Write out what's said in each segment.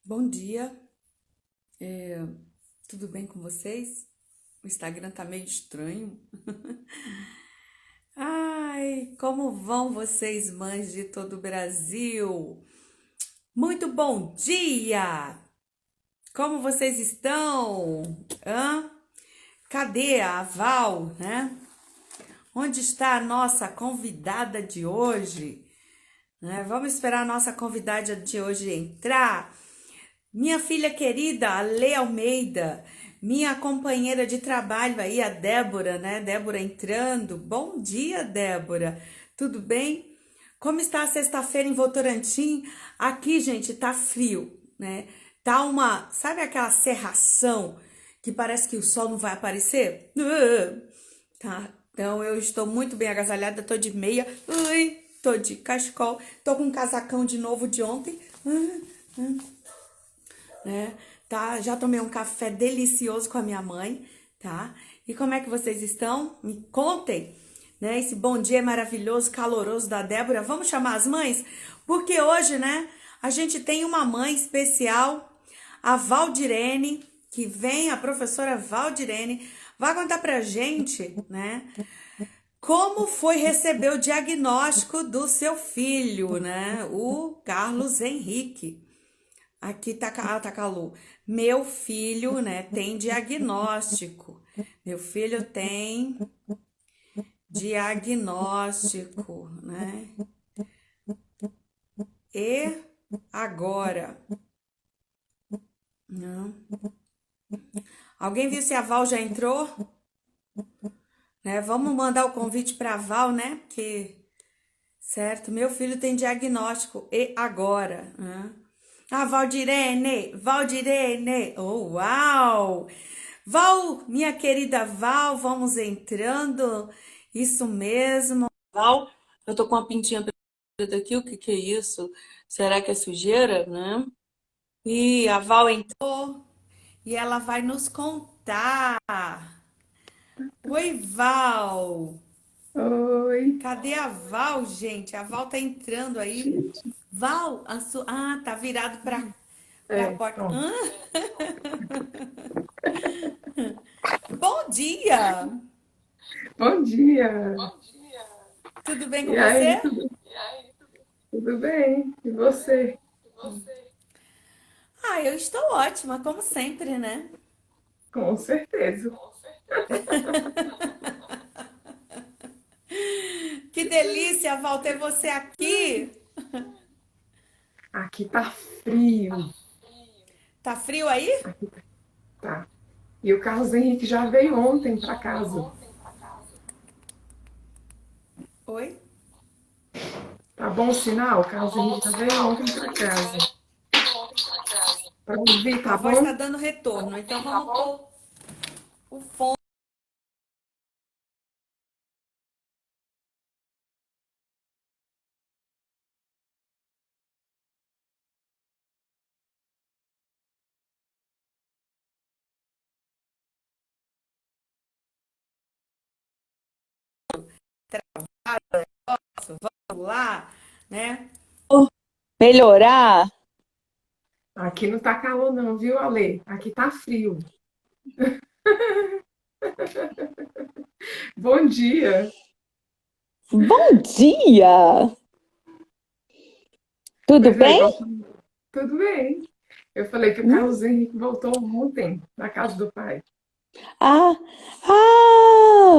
Bom dia, tudo bem com vocês? O Instagram tá meio estranho. Ai, como vão vocês, mães de todo o Brasil? Muito bom dia! Como vocês estão? Hã? Cadê a Val, né? Onde está a nossa convidada de hoje? Né? Vamos esperar a nossa convidada de hoje entrar. Minha filha querida, a Lê Almeida, minha companheira de trabalho aí, a Débora, né? Débora entrando. Bom dia, Débora. Tudo bem? Como está a sexta-feira em Votorantim? Aqui, gente, tá frio, né? Tá sabe aquela cerração que parece que o sol não vai aparecer? Tá. Então eu estou muito bem agasalhada, tô de meia, tô de cachecol, tô com um casacão de novo de ontem. Né? Tá? Já tomei um café delicioso com a minha mãe, tá? E como é que vocês estão? Me contem, né? Esse bom dia maravilhoso, caloroso da Débora. Vamos chamar as mães? Porque hoje, né, a gente tem uma mãe especial, a Valdirene, que vem, a professora Valdirene, vai contar pra gente, né? Como foi receber o diagnóstico do seu filho, né? O Carlos Henrique. Aqui tá calor. Meu filho, né, tem diagnóstico. Meu filho tem diagnóstico, né? E agora? Não. Alguém viu se a Val já entrou? Né? Vamos mandar o convite para a Val, né? Porque, certo, meu filho tem diagnóstico. E agora? Né? Ah, Valdirene, Valdirene. Oh, uau! Val, minha querida Val, vamos entrando. Isso mesmo. Val, eu tô com uma pintinha preta aqui, o que que é isso? Será que é sujeira, né? E a Val entrou e ela vai nos contar. Oi, Val. Oi, Cadê a Val, gente? A Val tá entrando aí. Val, tá virado para porta. pronto. Bom dia. Bom dia. Tudo bem com E aí, você? tudo bem? E você? Ah, eu estou ótima, como sempre, né? Com certeza. Que delícia, Val, ter você aqui. Aqui tá frio. Tá frio aí? Aqui tá. E o Carlos Henrique já veio ontem para casa. Oi? Tá bom o sinal? O Carlos Henrique já veio ontem para casa. Para ouvir, A tá voz tá bom? dando retorno, então vamos pôr o fone. Vamos lá, né? Melhorar. Aqui não tá calor não, viu, Ale? Aqui tá frio. Bom dia. Bom dia! Tudo Pois é, bem? igual. Tudo bem. Eu falei que o Carlos Henrique voltou ontem na casa do pai. Ah,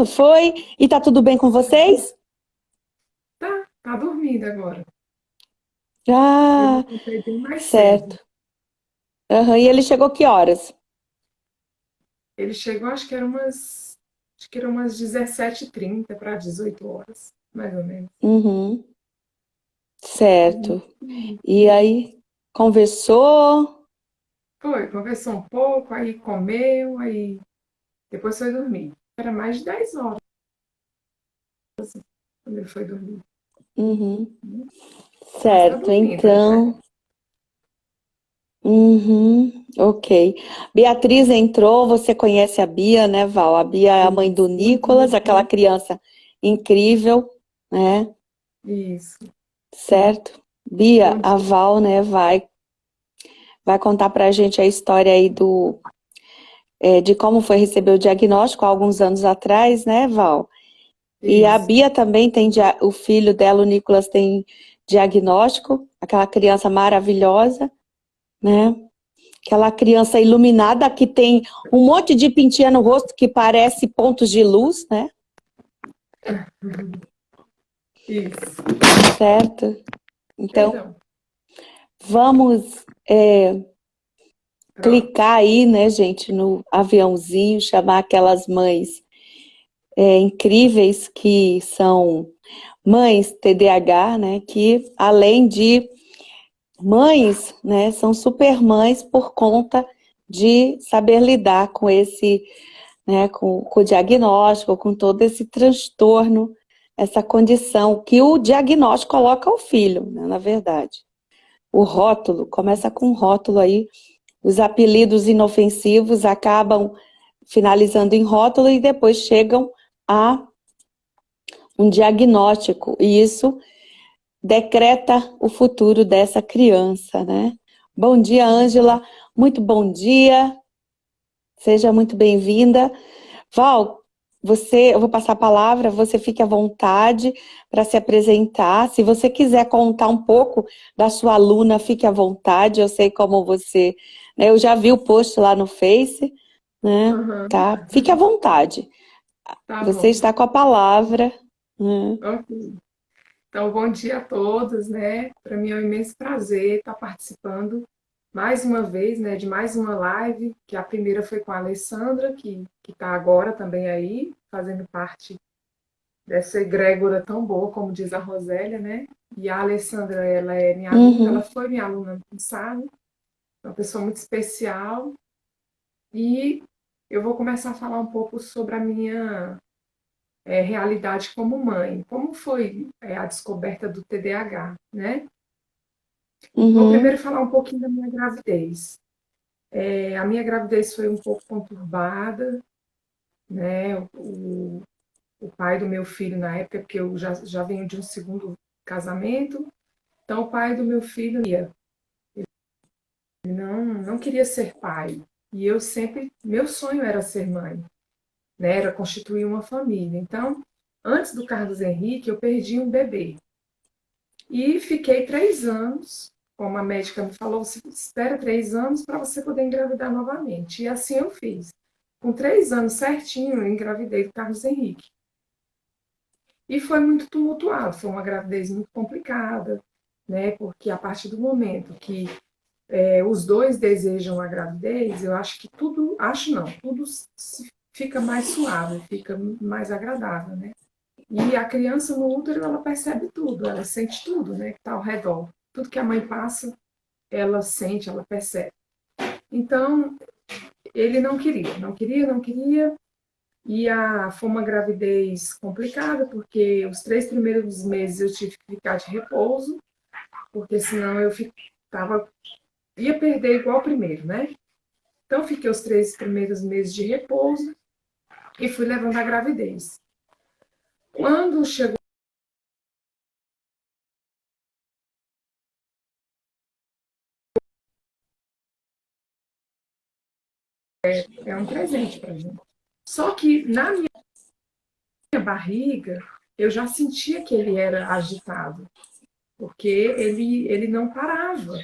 foi. E tá tudo bem com vocês? Tá dormindo agora. Eu Ah, levantei bem mais cedo. certo. Aham, e ele chegou que horas? Ele chegou, acho que era umas 17h30 para 18 horas, mais ou menos. Uhum, Uhum. certo. E aí, conversou? Foi, conversou um pouco, aí comeu, aí depois foi dormir. Era mais de 10 horas quando ele foi dormir. Uhum, Mas tá certo, dormindo, ele já. então. Uhum, ok. Beatriz entrou, você conhece a Bia, né, Val? A Bia é a mãe do Nicolas, aquela criança incrível, né? Isso. Certo? Bia, Bom a dia. Val, né, vai vai contar para a gente a história aí de como foi receber o diagnóstico há alguns anos atrás, né, Val? E a Isso. Bia também tem, o filho dela, o Nicolas, tem diagnóstico, aquela criança maravilhosa, né? Aquela criança iluminada que tem um monte de pintinha no rosto que parece pontos de luz, né? Isso. Certo? Então, Perdão. vamos Pronto. clicar aí, né, gente, no aviãozinho, chamar aquelas mães incríveis que são mães TDAH, né, que além de mães, né, são super mães por conta de saber lidar com esse, né, com o diagnóstico, com todo esse transtorno, essa condição que o diagnóstico coloca ao filho, né, na verdade. O rótulo, começa com um rótulo aí, os apelidos inofensivos acabam finalizando em rótulo e depois chegam a um diagnóstico, e isso decreta o futuro dessa criança, né? Bom dia, Ângela, muito bom dia, seja muito bem-vinda. Val, eu vou passar a palavra, você fique à vontade para se apresentar. Se você quiser contar um pouco da sua aluna, fique à vontade, eu sei como você, né? Eu já vi o post lá no Face, né? Uhum. Tá? Fique à vontade. Tá Você bom. está com a palavra. Né? Ok. Então, bom dia a todos, né? Para mim é um imenso prazer estar participando mais uma vez, né, de mais uma live, que a primeira foi com a Alessandra, que está agora também aí, fazendo parte dessa egrégora tão boa, como diz a Rosélia, né? E a Alessandra, ela é minha aluna, ela Uhum, foi minha aluna ano passado, uma pessoa muito especial, e eu vou começar a falar um pouco sobre a minha realidade como mãe. Como foi a descoberta do TDAH, né? Vou primeiro uhum, falar um pouquinho da minha gravidez. A minha gravidez foi um pouco conturbada, né? O pai do meu filho, na época, porque eu já venho de um segundo casamento, então o pai do meu filho não queria ser pai. E eu sempre, meu sonho era ser mãe, né? Era constituir uma família. Então, antes do Carlos Henrique, eu perdi um bebê. E fiquei 3 anos, como a médica me falou, você espera 3 anos para você poder engravidar novamente. E assim eu fiz. Com 3 anos certinho, eu engravidei do Carlos Henrique. E foi muito tumultuado, foi uma gravidez muito complicada, né? Porque a partir do momento que os dois desejam a gravidez, eu acho que tudo, acho não, tudo fica mais suave, fica mais agradável, né? E a criança no útero, ela percebe tudo, ela sente tudo, né, que está ao redor. Tudo que a mãe passa, ela sente, ela percebe. Então, ele não queria, não queria, não queria. Foi uma gravidez complicada, porque os 3 primeiros meses eu tive que ficar de repouso, porque senão eu ia perder igual o primeiro, né? Então, fiquei os 3 primeiros meses de repouso e fui levando a gravidez. Quando chegou, é um presente para gente. Só que na minha barriga, eu já sentia que ele era agitado, porque ele não parava.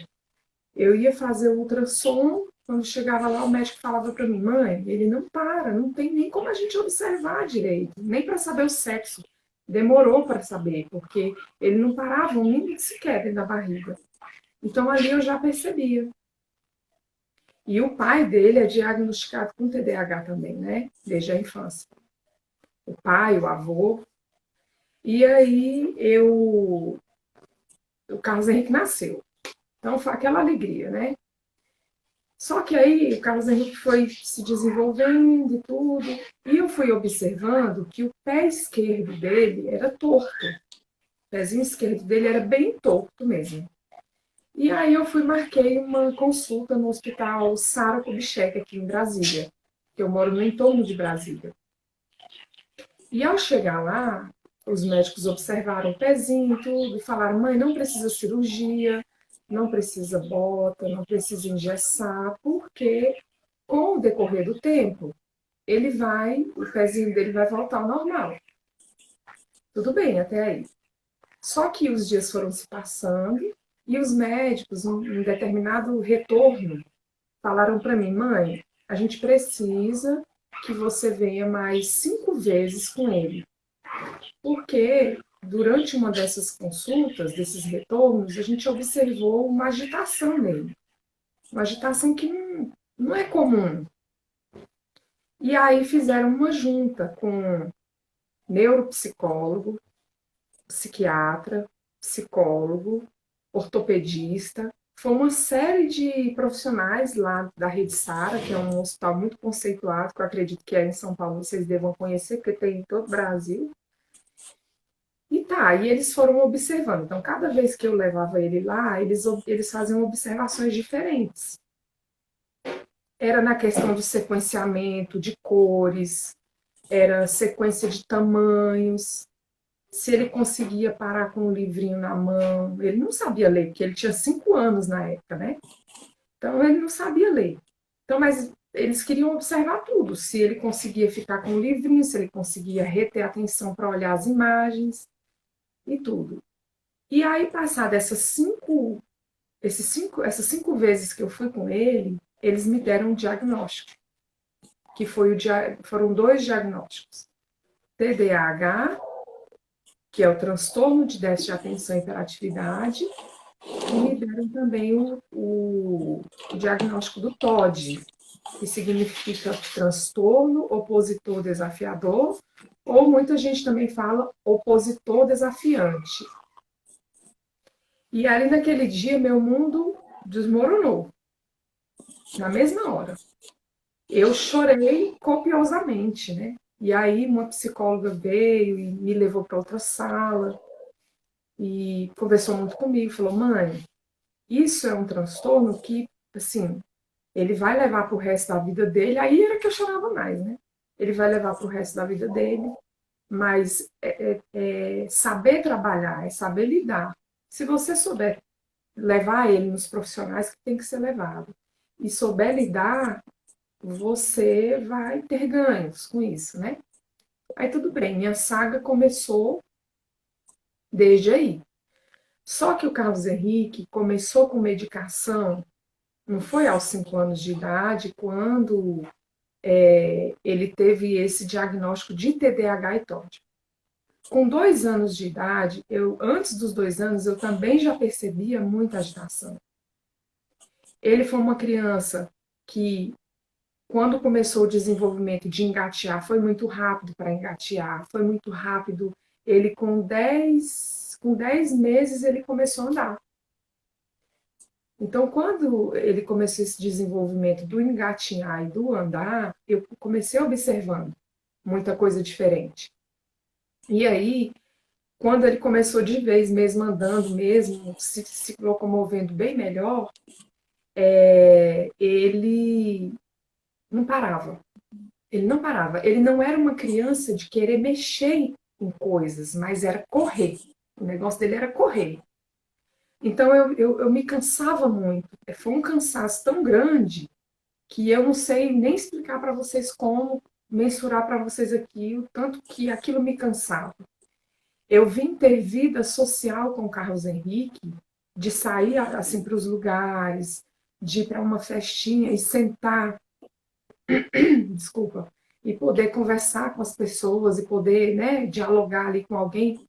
Eu ia fazer o ultrassom, quando chegava lá, o médico falava para mim, mãe, ele não para, não tem nem como a gente observar direito, nem para saber o sexo. Demorou para saber, porque ele não parava um minuto sequer dentro da barriga. Então ali eu já percebia. E o pai dele é diagnosticado com TDAH também, né? Desde a infância. O pai, o avô. E aí o Carlos Henrique nasceu. Então foi aquela alegria, né? Só que aí o Carlos Henrique foi se desenvolvendo e tudo, e eu fui observando que o pé esquerdo dele era torto. O pezinho esquerdo dele era bem torto mesmo. E aí eu marquei uma consulta no hospital Sara Kubitschek aqui em Brasília, que eu moro no entorno de Brasília. E ao chegar lá, os médicos observaram o pezinho e tudo, e falaram, mãe, não precisa cirurgia, não precisa bota, não precisa engessar, porque com o decorrer do tempo, o pezinho dele vai voltar ao normal. Tudo bem até aí. Só que os dias foram se passando e os médicos, em determinado retorno, falaram para mim, mãe, a gente precisa que você venha mais 5 vezes com ele. Porque durante uma dessas consultas, desses retornos, a gente observou uma agitação nele. Uma agitação que não é comum. E aí fizeram uma junta com neuropsicólogo, psiquiatra, psicólogo, ortopedista. Foi uma série de profissionais lá da Rede Sara, que é um hospital muito conceituado, que eu acredito que é em São Paulo, vocês devam conhecer, porque tem em todo o Brasil. E eles foram observando. Então, cada vez que eu levava ele lá, eles faziam observações diferentes. Era na questão do sequenciamento, de cores, era sequência de tamanhos, se ele conseguia parar com o livrinho na mão. Ele não sabia ler, porque ele tinha 5 anos na época, né? Então, ele não sabia ler. Então, mas eles queriam observar tudo, se ele conseguia ficar com o livrinho, se ele conseguia reter a atenção para olhar as imagens e tudo. E aí, passar essas 5 vezes que eu fui com ele, eles me deram um diagnóstico, que foram 2 diagnósticos. TDAH, que é o transtorno de déficit de atenção e hiperatividade, e me deram também o diagnóstico do TOD, que significa transtorno opositor desafiador, ou muita gente também fala opositor desafiante. E ali naquele dia, meu mundo desmoronou, na mesma hora. Eu chorei copiosamente, né? E aí uma psicóloga veio e me levou para outra sala e conversou muito comigo, falou, mãe, isso é um transtorno que, assim, ele vai levar para o resto da vida dele, aí era que eu chorava mais, né? Ele vai levar para o resto da vida dele, mas é saber trabalhar, é saber lidar. Se você souber levar ele nos profissionais que tem que ser levado e souber lidar, você vai ter ganhos com isso, né? Aí tudo bem, minha saga começou desde aí. Só que o Carlos Henrique começou com medicação, não foi aos 5 anos de idade, quando ele teve esse diagnóstico de TDAH e TOD. Com 2 anos de idade, antes dos 2 anos, eu também já percebia muita agitação. Ele foi uma criança que, quando começou o desenvolvimento de engatear, foi muito rápido para engatear, foi muito rápido. Ele, com 10 meses, ele começou a andar. Então, quando ele começou esse desenvolvimento do engatinhar e do andar, eu comecei observando muita coisa diferente. E aí, quando ele começou de vez mesmo andando, mesmo se locomovendo bem melhor, ele não parava. Ele não parava. Ele não era uma criança de querer mexer em coisas, mas era correr. O negócio dele era correr. Então eu me cansava muito. Foi um cansaço tão grande que eu não sei nem explicar para vocês como mensurar para vocês aqui o tanto que aquilo me cansava. Eu vim ter vida social com o Carlos Henrique, de sair assim para os lugares, de ir para uma festinha e sentar, desculpa, e poder conversar com as pessoas e poder, né, dialogar ali com alguém,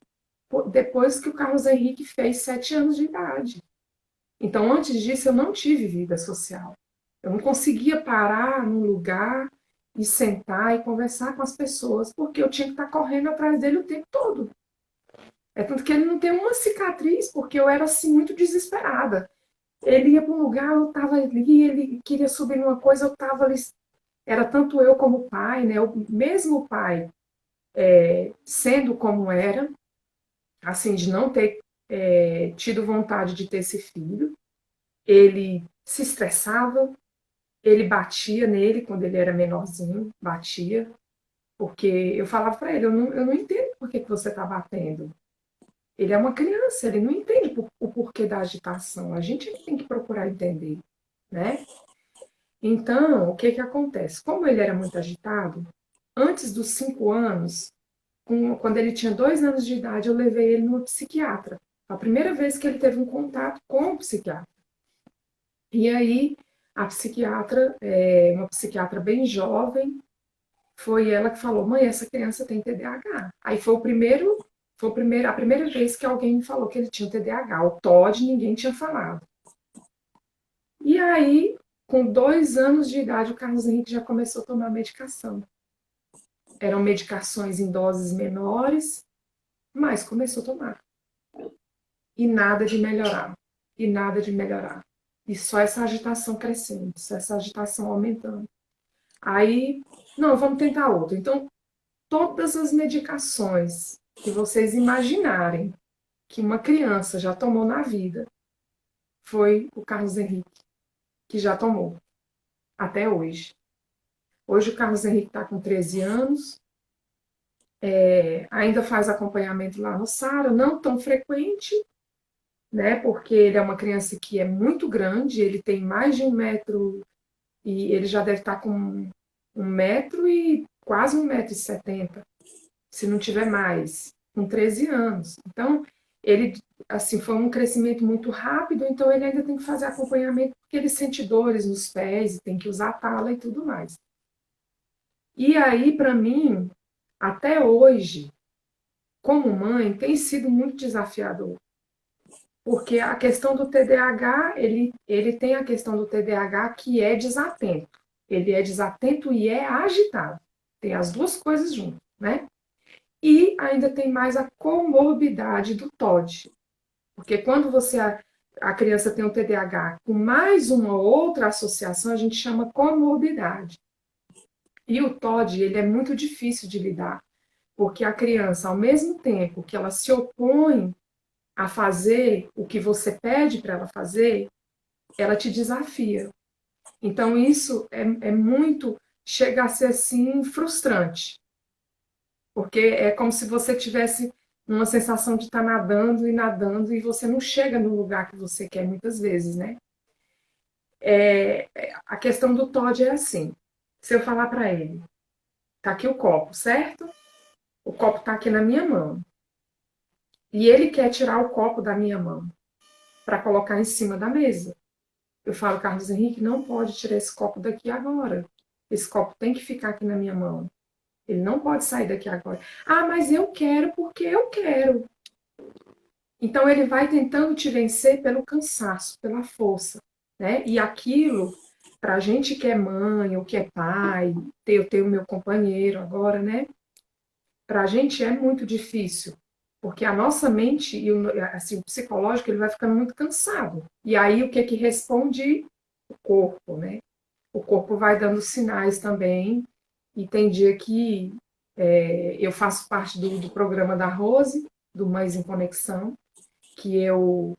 depois que o Carlos Henrique fez 7 anos de idade. Então, antes disso, eu não tive vida social. Eu não conseguia parar num lugar e sentar e conversar com as pessoas, porque eu tinha que estar correndo atrás dele o tempo todo. É tanto que ele não tem uma cicatriz, porque eu era assim muito desesperada. Ele ia para um lugar, eu estava ali, ele queria subir numa coisa, eu estava ali. Era tanto eu como o pai, né? O mesmo pai, sendo como era, assim, de não ter tido vontade de ter esse filho, ele se estressava, ele batia nele quando ele era menorzinho, batia, porque eu falava para ele, eu não entendo por que você está batendo. Ele é uma criança, ele não entende o porquê da agitação. A gente tem que procurar entender, né? Então, o que que acontece? Como ele era muito agitado, antes dos 5 anos, quando ele tinha 2 anos de idade, eu levei ele no psiquiatra. A primeira vez que ele teve um contato com o psiquiatra. E aí, a psiquiatra, uma psiquiatra bem jovem, foi ela que falou: mãe, essa criança tem TDAH. Aí a primeira vez que alguém me falou que ele tinha TDAH. O Todd, ninguém tinha falado. E aí, com 2 anos de idade, o Carlos Henrique já começou a tomar medicação. Eram medicações em doses menores, mas começou a tomar. E nada de melhorar. E nada de melhorar. E só essa agitação crescendo, só essa agitação aumentando. Aí, não, vamos tentar outra. Então, todas as medicações que vocês imaginarem que uma criança já tomou na vida, foi o Carlos Henrique que já tomou, até hoje. Hoje o Carlos Henrique está com 13 anos, ainda faz acompanhamento lá no Sara, não tão frequente, né? Porque ele é uma criança que é muito grande, ele tem mais de 1 metro, e ele já deve estar com 1 metro e quase 1,70 m, se não tiver mais, com 13 anos. Então, ele, assim, foi um crescimento muito rápido, então ele ainda tem que fazer acompanhamento, porque ele sente dores nos pés, e tem que usar tala e tudo mais. E aí, para mim, até hoje, como mãe, tem sido muito desafiador. Porque a questão do TDAH, ele tem a questão do TDAH que é desatento. Ele é desatento e é agitado. Tem as duas coisas juntas, né? E ainda tem mais a comorbidade do TOD. Porque quando a criança tem um TDAH com mais uma outra associação, a gente chama comorbidade. E o TOD, ele é muito difícil de lidar, porque a criança, ao mesmo tempo que ela se opõe a fazer o que você pede para ela fazer, ela te desafia. Então, isso é muito, chega a ser assim, frustrante. Porque é como se você tivesse uma sensação de estar nadando e nadando e você não chega no lugar que você quer muitas vezes, né? A questão do Todd é assim: se eu falar para ele, tá aqui o copo, certo? O copo tá aqui na minha mão. E ele quer tirar o copo da minha mão para colocar em cima da mesa. Eu falo: Carlos Henrique, não pode tirar esse copo daqui agora. Esse copo tem que ficar aqui na minha mão. Ele não pode sair daqui agora. Ah, mas eu quero porque eu quero. Então ele vai tentando te vencer pelo cansaço, pela força, né? E aquilo, para a gente que é mãe ou que é pai, eu tenho meu companheiro agora, né? Para a gente é muito difícil, porque a nossa mente e assim, o psicológico ele vai ficando muito cansado. E aí o que que responde? O corpo, né? O corpo vai dando sinais também. E tem dia que eu faço parte do programa da Rose, do Mães em Conexão, que eu,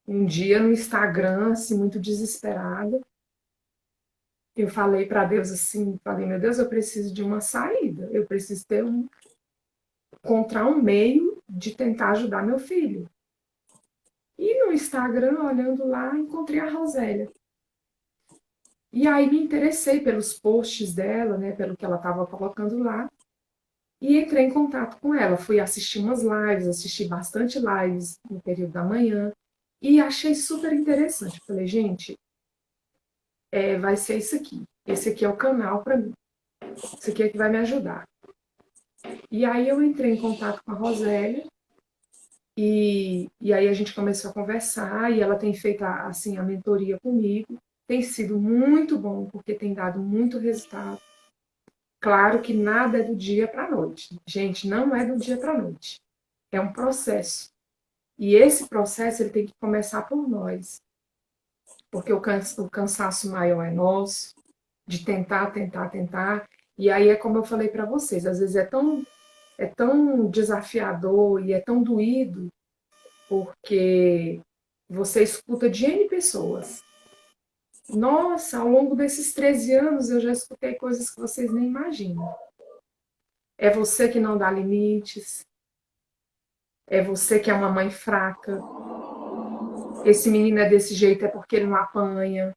um dia no Instagram, assim, muito desesperada, eu falei para Deus assim, falei: meu Deus, eu preciso de uma saída, eu preciso encontrar um meio de tentar ajudar meu filho. E no Instagram, olhando lá, encontrei a Rosélia. E aí me interessei pelos posts dela, né, pelo que ela estava colocando lá, e entrei em contato com ela. Fui assistir umas lives, assisti bastante lives no período da manhã, e achei super interessante. Falei: gente, vai ser isso aqui. Esse aqui é o canal para mim. Isso aqui é que vai me ajudar. E aí eu entrei em contato com a Rosélia, e aí a gente começou a conversar, e ela tem feito assim, a mentoria comigo. Tem sido muito bom, porque tem dado muito resultado. Claro que nada é do dia para a noite. Gente, não é do dia para a noite. É um processo. E esse processo ele tem que começar por nós. Porque o cansaço maior é nosso, de tentar, tentar, tentar. E aí é como eu falei para vocês, às vezes é tão desafiador e é tão doído, porque você escuta de N pessoas. Nossa, ao longo desses 13 anos eu já escutei coisas que vocês nem imaginam. É você que não dá limites. é você que é uma mãe fraca, esse menino é desse jeito é porque ele não apanha,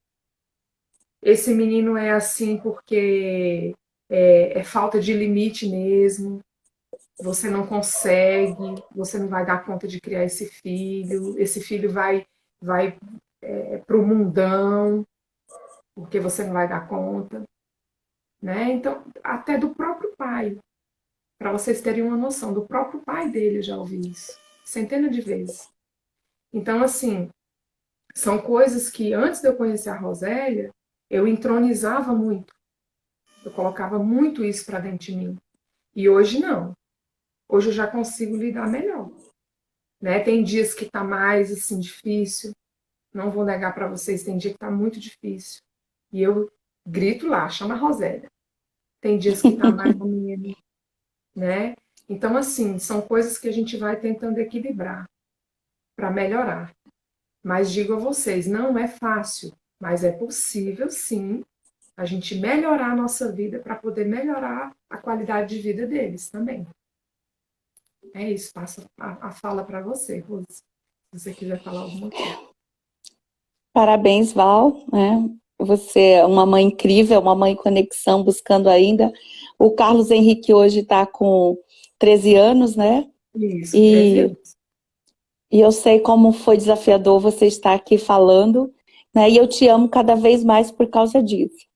esse menino é assim porque é falta de limite mesmo, você não consegue, você não vai dar conta de criar esse filho vai para o mundão, porque você não vai dar conta, né? Então, até do próprio pai, para vocês terem uma noção, do próprio pai dele eu já ouvi isso, centenas de vezes. Então, assim, são coisas que antes de eu conhecer a Rosélia, eu entronizava muito, eu colocava muito isso para dentro de mim. E hoje não. Hoje eu já consigo lidar melhor, né? Tem dias que tá mais assim difícil, não vou negar para vocês, tem dia que tá muito difícil. E eu grito lá, chama a Rosélia. Tem dias que tá mais ou menos, né? Então assim, são coisas que a gente vai tentando equilibrar para melhorar. Mas digo a vocês, não é fácil, mas é possível sim a gente melhorar a nossa vida para poder melhorar a qualidade de vida deles também. É isso, passo a fala para você, Rose, se você quiser falar alguma coisa. Parabéns, Val, né? Você é uma mãe incrível, uma mãe conexão, buscando ainda. O Carlos Henrique hoje está com 13 anos, né? Isso, 13 E, anos. e eu sei como foi desafiador você estar aqui falando, né? E eu te amo cada vez mais por causa disso.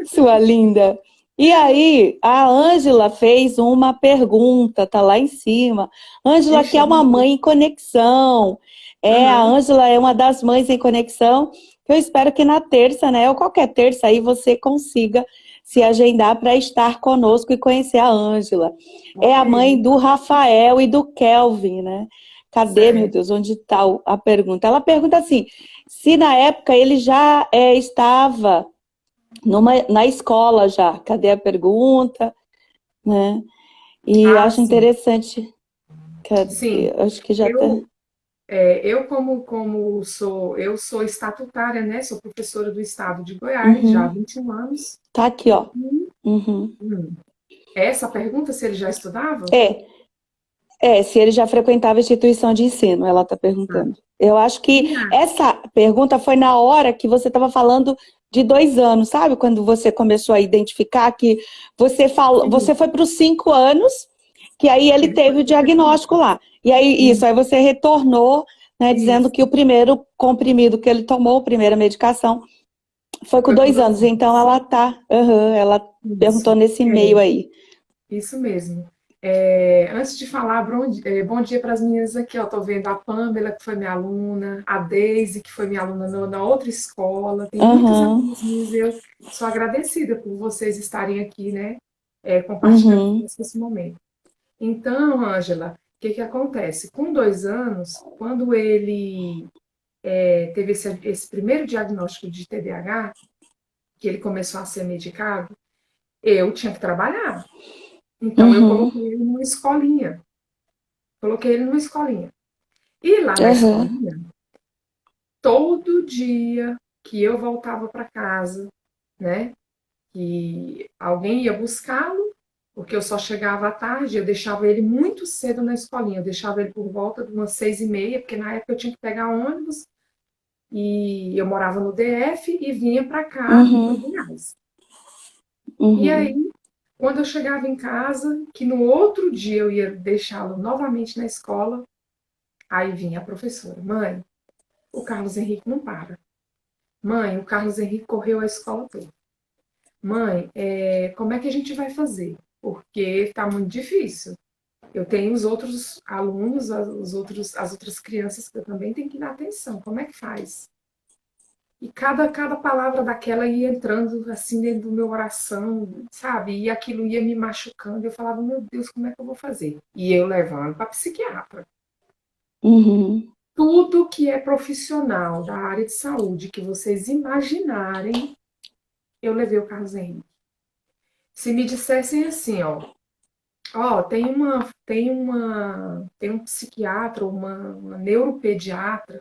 Sua linda. E aí, a Ângela fez uma pergunta, tá lá em cima. Ângela Ixi, quer eu uma não vi. mãe em conexão. A Aham, Ângela é uma das mães em conexão. Eu espero que na terça, né, ou qualquer terça aí, você consiga se agendar para estar conosco e conhecer a Ângela. É ok, a mãe do Rafael e do Kelvin, né? Cadê, meu certo. Deus, onde está a pergunta? Ela pergunta assim, se na época ele já estava na escola já. Cadê a pergunta? Né? E Ah, acho sim, interessante. Cadê? sim. Acho que já tá. Eu, eu como sou, eu sou estatutária, né? Sou professora do estado de Goiás já há Uhum. 21 anos. Tá aqui, ó. E, Uhum. essa pergunta, se ele já estudava? É, se ele já frequentava a instituição de ensino, ela está Ah, perguntando. Eu acho que e a- essa pergunta foi na hora que você estava falando de 2 anos, sabe? Quando você começou a identificar que você falou, sim, você foi para os 5 anos, que aí ele e depois teve o você diagnóstico começa. lá. E aí, isso, aí você retornou, né, dizendo Isso, que o primeiro comprimido que ele tomou, a primeira medicação, foi com foi com 2 anos. 2 anos. Então ela tá, ela perguntou Isso, nesse meio aí. isso mesmo. Antes de falar, bom dia para as meninas aqui. Estou vendo a Pamela, que foi minha aluna, a Deise, que foi minha aluna na outra escola. Tem muitas Aham, alunas minhas. Eu sou agradecida por vocês estarem aqui, né? Compartilhando uhum, conosco esse momento. Então, Ângela, o que que acontece? Com 2 anos, quando ele teve esse primeiro diagnóstico de TDAH, que ele começou a ser medicado, eu tinha que trabalhar. Então, eu uhum, coloquei ele numa escolinha. Coloquei ele numa escolinha. E lá na aham, escolinha, todo dia que eu voltava para casa, né? Que alguém ia buscá-lo, porque eu só chegava à tarde, eu deixava ele muito cedo na escolinha. Eu deixava ele por volta de umas 6h30, porque na época eu tinha que pegar ônibus e eu morava no DF e vinha para cá, para uhum, Goiás. E uhum, aí, quando eu chegava em casa, que no outro dia eu ia deixá-lo novamente na escola, aí vinha a professora: mãe, o Carlos Henrique não para. Mãe, o Carlos Henrique correu a escola toda. Mãe, como é que a gente vai fazer? Porque está muito difícil. Eu tenho os outros alunos, as outras crianças que eu também tenho que dar atenção. Como é que faz? E cada palavra daquela ia entrando assim dentro do meu coração, sabe? E aquilo ia me machucando. Eu falava, meu Deus, como é que eu vou fazer? E eu levando para psiquiatra. uhum. Tudo que é profissional da área de saúde que vocês imaginarem, eu levei o Carlos Henrique. Se me dissessem assim, tem um psiquiatra, uma neuropediatra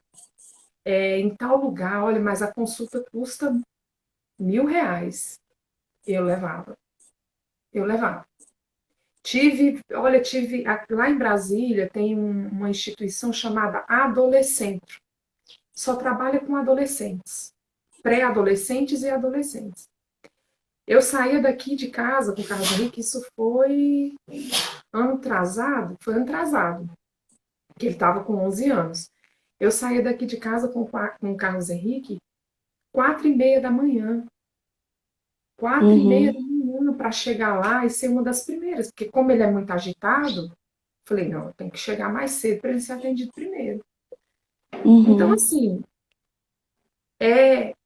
em tal lugar, olha, mas a consulta custa R$ 1.000. Eu levava, eu levava. Lá em Brasília tem uma instituição chamada Adolescentro. Só trabalha com adolescentes, pré-adolescentes e adolescentes. Eu saía daqui de casa com o Carlos Henrique, isso foi ano atrasado, que ele estava com 11 anos. Eu saía daqui de casa com o Carlos Henrique 4h30 da manhã. 4h30 da Uhum, manhã para chegar lá e ser uma das primeiras, porque como ele é muito agitado, falei, não, eu tenho que chegar mais cedo para ele ser atendido primeiro. Então, uhum, assim,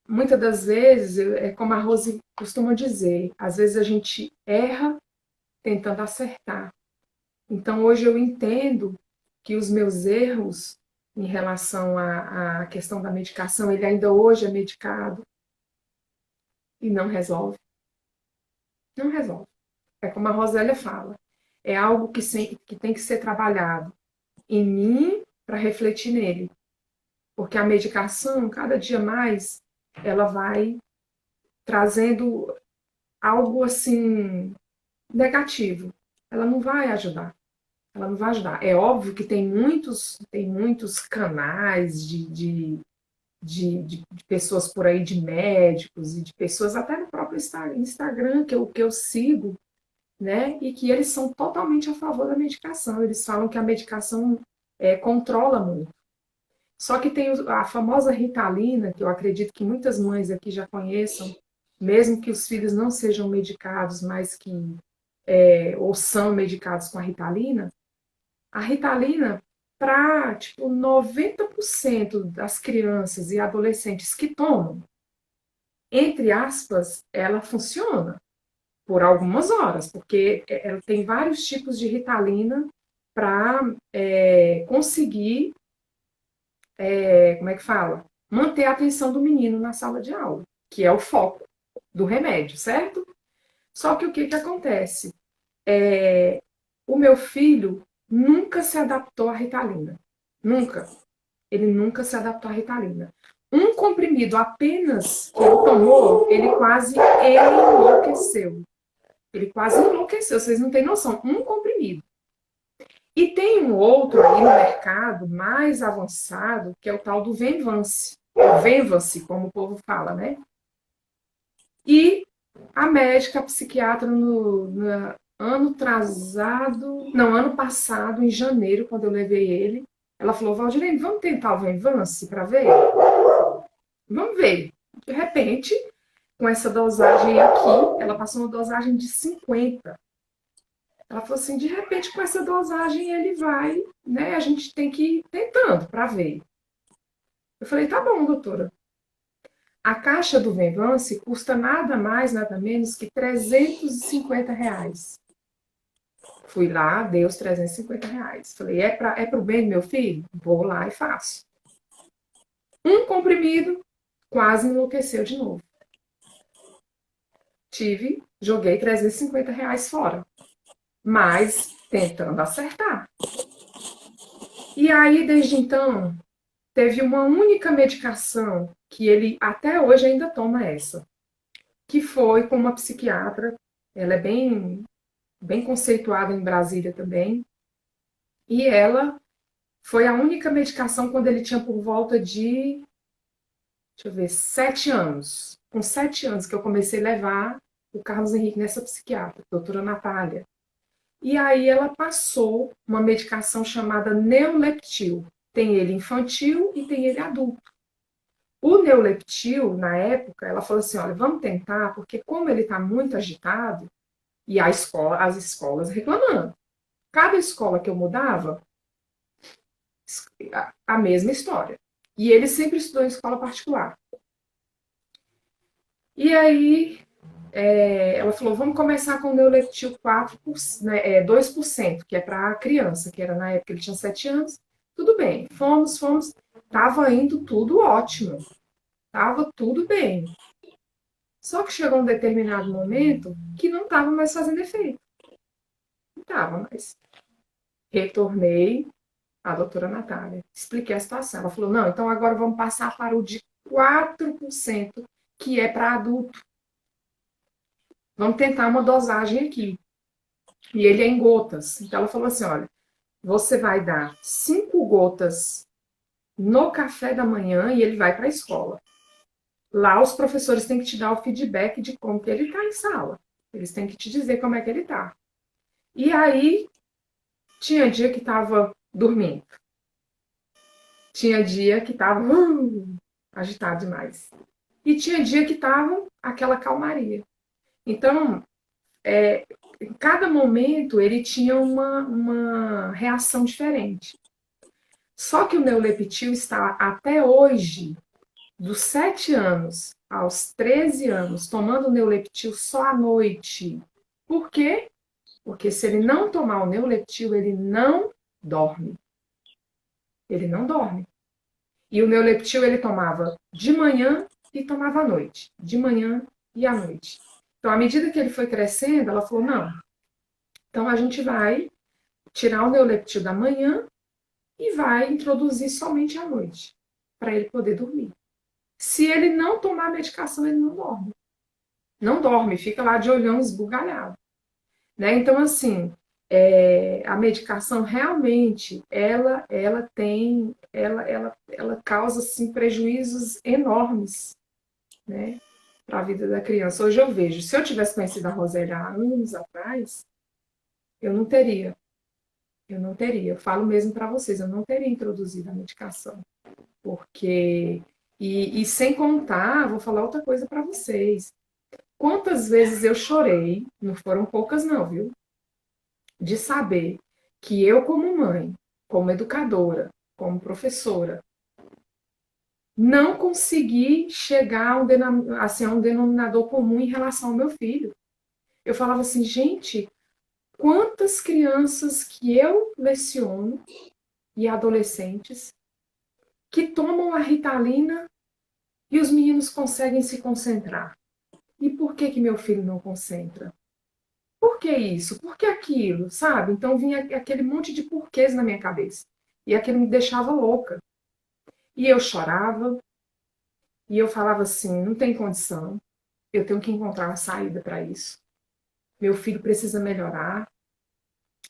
muitas das vezes, é como a Rose costuma dizer, às vezes a gente erra tentando acertar. Então, hoje eu entendo que os meus erros em relação à questão da medicação, ele ainda hoje é medicado e não resolve. Não resolve. É como a Rosélia fala, é algo que tem que ser trabalhado em mim para refletir nele. Porque a medicação, cada dia mais, ela vai trazendo algo assim negativo. Ela não vai ajudar. Ela não vai ajudar. É óbvio que tem muitos canais de pessoas por aí, de médicos e de pessoas até no próprio Instagram que eu sigo, né? E que eles são totalmente a favor da medicação. Eles falam que a medicação controla muito. Só que tem a famosa Ritalina, que eu acredito que muitas mães aqui já conheçam, mesmo que os filhos não sejam medicados, mas que ou são medicados com a Ritalina. A Ritalina, para tipo, 90% das crianças e adolescentes que tomam, entre aspas, ela funciona por algumas horas, porque ela tem vários tipos de Ritalina para conseguir, como é que fala? Manter a atenção do menino na sala de aula, que é o foco do remédio, certo? Só que o que acontece? O meu filho nunca se adaptou à Ritalina. Nunca. Ele nunca se adaptou à Ritalina. Um comprimido apenas que ele tomou, ele quase enlouqueceu. Ele quase enlouqueceu, vocês não têm noção. Um comprimido. E tem um outro aí no mercado mais avançado, que é o tal do Venvance. O Venvance, como o povo fala, né? E a médica, a psiquiatra, no ano passado, em janeiro, quando eu levei ele, ela falou, Valdirene, vamos tentar o Venvance para ver? Vamos ver. De repente, com essa dosagem aqui, ela passou uma dosagem de 50. Ela falou assim, de repente, com essa dosagem ele vai, né? A gente tem que ir tentando para ver. Eu falei, tá bom, doutora. A caixa do Venvance custa nada mais, nada menos que R$ 350. Fui lá, dei os R$ 350. Falei, é pro bem do meu filho? Vou lá e faço. Um comprimido, quase enlouqueceu de novo. Joguei R$ 350 fora. Mas tentando acertar. E aí, desde então, teve uma única medicação que ele até hoje ainda toma essa, que foi com uma psiquiatra. Ela é bem conceituada em Brasília também. E ela foi a única medicação quando ele tinha por volta de, deixa eu ver, 7 anos. Com 7 anos que eu comecei a levar o Carlos Henrique nessa psiquiatra, doutora Natália. E aí ela passou uma medicação chamada Neuleptil. Tem ele infantil e tem ele adulto. O Neuleptil, na época, ela falou assim, olha, vamos tentar, porque como ele está muito agitado, e as escolas reclamando. Cada escola que eu mudava, a mesma história. E ele sempre estudou em escola particular. E aí ela falou, vamos começar com o Neuleptil 2%, que é para a criança, que era na época ele tinha 7 anos. Tudo bem, fomos, estava indo tudo ótimo, estava tudo bem. Só que chegou um determinado momento que não estava mais fazendo efeito. Não estava mais. Retornei à doutora Natália, expliquei a situação. Ela falou, não, então agora vamos passar para o de 4%, que é para adulto. Vamos tentar uma dosagem aqui. E ele é em gotas. Então ela falou assim, olha, você vai dar 5 gotas no café da manhã e ele vai para a escola. Lá os professores têm que te dar o feedback de como que ele está em sala. Eles têm que te dizer como é que ele está. E aí, tinha dia que estava dormindo. Tinha dia que estava agitado demais. E tinha dia que estava aquela calmaria. Então, em cada momento, ele tinha uma reação diferente. Só que o neuleptil está até hoje, dos 7 anos aos 13 anos, tomando neuleptil só à noite. Por quê? Porque se ele não tomar o neuleptil, ele não dorme. Ele não dorme. E o neuleptil ele tomava de manhã e tomava à noite. De manhã e à noite. Então, à medida que ele foi crescendo, ela falou, não, então a gente vai tirar o neuleptil da manhã e vai introduzir somente à noite, para ele poder dormir. Se ele não tomar a medicação, ele não dorme. Não dorme, fica lá de olhão esbugalhado. Né? Então, assim, a medicação realmente, ela causa assim, prejuízos enormes, né, para a vida da criança. Hoje eu vejo, se eu tivesse conhecido a Rosélia há anos atrás, eu não teria. Eu não teria. Eu falo mesmo para vocês, eu não teria introduzido a medicação. Porque. E sem contar, vou falar outra coisa para vocês. Quantas vezes eu chorei, não foram poucas, não, viu? De saber que eu, como mãe, como educadora, como professora, não consegui chegar a um denominador comum em relação ao meu filho. Eu falava assim, gente, quantas crianças que eu leciono e adolescentes que tomam a Ritalina e os meninos conseguem se concentrar. E por que que meu filho não concentra? Por que isso? Por que aquilo? Sabe? Então vinha aquele monte de porquês na minha cabeça. E aquilo me deixava louca. E eu chorava, e eu falava assim: não tem condição, eu tenho que encontrar uma saída para isso. Meu filho precisa melhorar.